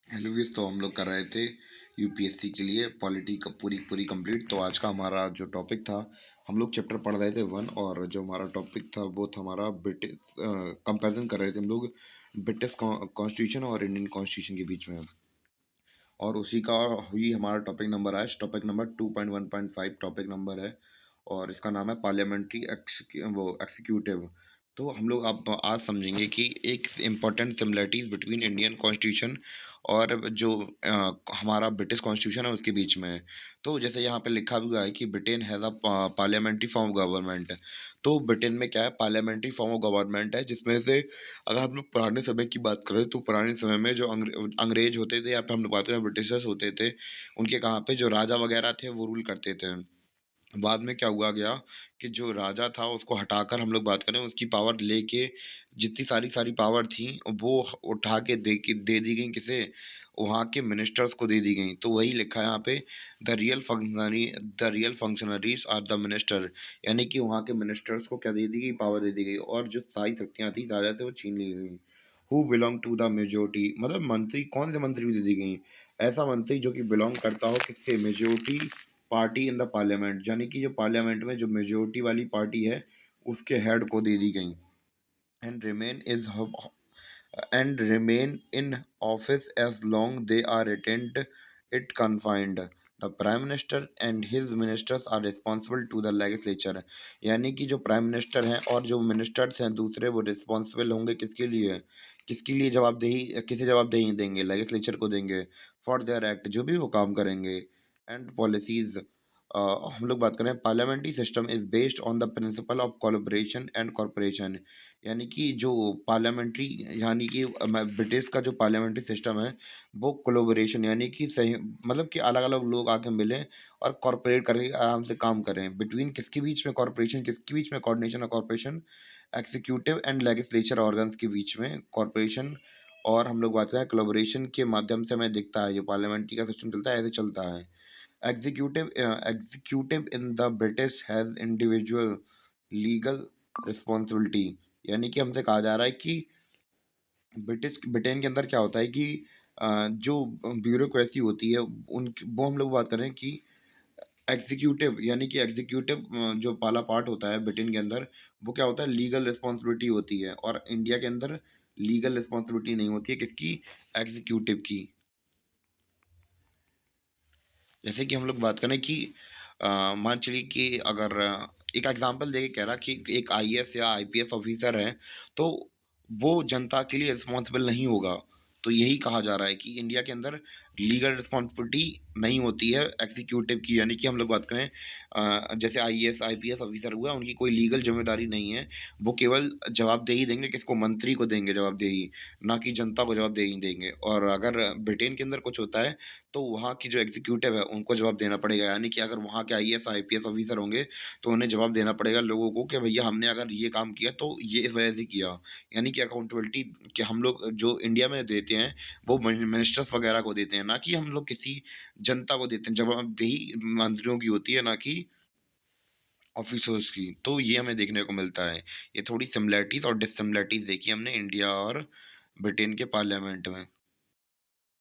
Hello wish, तो हम लोग कर रहे थे यूपीएससी के लिए पॉलिटी का पूरी पूरी कंप्लीट। तो आज का हमारा जो टॉपिक था, हम लोग चैप्टर पढ़ रहे थे वन, और जो हमारा टॉपिक था वो था हमारा ब्रिटिश कंपैरिजन कर रहे थे हम लोग ब्रिटिश कॉन्स्टिट्यूशन और इंडियन कॉन्स्टिट्यूशन के बीच में। और उसी का हुई हमारा टॉपिक नंबर आज टॉपिक नंबर 2.1.5 टॉपिक नंबर है, और इसका नाम है पार्लियामेंट्री वो एक्सिक्यूटिव। तो हम लोग अब आज समझेंगे कि एक important similarities between Indian constitution और जो हमारा ब्रिटिश कॉन्स्टिट्यूशन है उसके बीच में है। तो जैसे यहाँ पे लिखा हुआ है कि Britain has a parliamentary form of government. तो ब्रिटेन में क्या है, पार्लियामेंट्री फॉर्म ऑफ गवर्नमेंट है, जिसमें से अगर हम लोग पुराने समय की बात करें तो पुराने समय में जो अंग्रेज होते थे या फिर हम लोग बात करें ब्रिटिशर्स होते थे, उनके कहाँ पे जो राजा वगैरह थे वो रूल करते थे। बाद में क्या हुआ गया कि जो राजा था उसको हटाकर हम लोग बात करें उसकी पावर लेके, जितनी सारी सारी पावर थी वो उठा के दे दी गई किसे, वहाँ के मिनिस्टर्स को दे दी गई। तो वही लिखा है यहाँ पे, the real functionaries are the minister. यानी कि वहाँ के मिनिस्टर्स को क्या दे दी गई, पावर दे दी गई, और जो सारी शक्तियाँ थी राजा थे वो छीन ली गई। Who belong to the majority, मतलब मंत्री, कौन से मंत्री को दे दी गई, ऐसा मंत्री जो कि बिलोंग करता हो किससे, majority party in the parliament, यानी कि जो पार्लियामेंट में जो मेजोरिटी वाली पार्टी है उसके हेड को दे दी गई। And remain is and remain in office as long they are retained it confined. The prime minister and his ministers are responsible to the legislature। यानी कि जो प्राइम मिनिस्टर हैं और जो मिनिस्टर्स हैं दूसरे, वो रिस्पॉन्सिबल होंगे किसके लिए, किसके लिए जवाबदेही, किसे जवाबदेही देंगे, लेजिस्लेचर को देंगे, फॉर देयर एक्ट, जो भी वो काम करेंगे, एंड पॉलिसीज। हम लोग बात करें, parliamentary system is based on the principle of collaboration and corporation. यानी कि जो पार्लियामेंट्री, यानी कि ब्रिटिश का जो पार्लियामेंट्री सिस्टम है वो कोलैबोरेशन, यानी कि सही मतलब कि अलग अलग लोग आके मिलें और कॉरपोरेट करके आराम से काम करें। बिटवीन किसके बीच में कॉरपोरेशन, किसके बीच में कोऑर्डिनेशन और corporation, executive and legislature organs के बीच में कॉरपोरेशन। और हम लोग बात करें कोलैबोरेशन के माध्यम से हमें दिखता है जो पार्लियामेंट्री का सिस्टम चलता है, ऐसे चलता है। Executive in the British has individual legal responsibility. यानी कि हमसे कहा जा रहा है कि ब्रिटेन के अंदर क्या होता है कि जो ब्यूरोक्रेसी होती है उन वो हम लोग बात कर रहे हैं कि एग्जीक्यूटिव, यानी कि एग्जीक्यूटिव जो पहला पार्ट होता है ब्रिटेन के अंदर, वो क्या होता है, लीगल रिस्पॉन्सिबिलिटी होती है, और इंडिया के अंदर लीगल रिस्पॉन्सिबिलिटी नहीं होती है, किसकी, एग्जीक्यूटिव की। जैसे कि हम लोग बात करें कि मान चलिए कि अगर एक एग्जांपल देके कह रहा कि एक आईएएस या आईपीएस ऑफिसर है, तो वो जनता के लिए रिस्पॉन्सिबल नहीं होगा। तो यही कहा जा रहा है कि इंडिया के अंदर लीगल रिस्पॉन्सिबिलिटी नहीं होती है एग्जीक्यूटिव की। यानी कि हम लोग बात करें जैसे आईएएस आईपीएस ऑफिसर हुआ, उनकी कोई लीगल जिम्मेदारी नहीं है, वो केवल जवाबदेही देंगे, किसको, मंत्री को देंगे जवाबदेही, ना कि जनता को जवाबदेही देंगे। और अगर ब्रिटेन के अंदर कुछ होता है तो वहाँ की जो एग्जीक्यूटिव है उनको जवाब देना पड़ेगा। यानी कि अगर वहाँ के आईएएस आईपीएस ऑफिसर होंगे तो उन्हें जवाब देना पड़ेगा लोगों को कि भैया हमने अगर ये काम किया तो ये इस वजह से किया। यानी कि अकाउंटेबिलिटी कि हम लोग जो इंडिया में देते हैं वो मिनिस्टर्स वगैरह को देते हैं, ना कि हम लोग किसी जनता को देते हैं। जवाबदेही मंत्रियों की होती है, ना कि ऑफिसर्स की। तो ये हमें देखने को मिलता है। ये थोड़ी सिमिलरिटीज और डिससिमिलरिटीज देखी हमने इंडिया और ब्रिटेन के पार्लियामेंट में।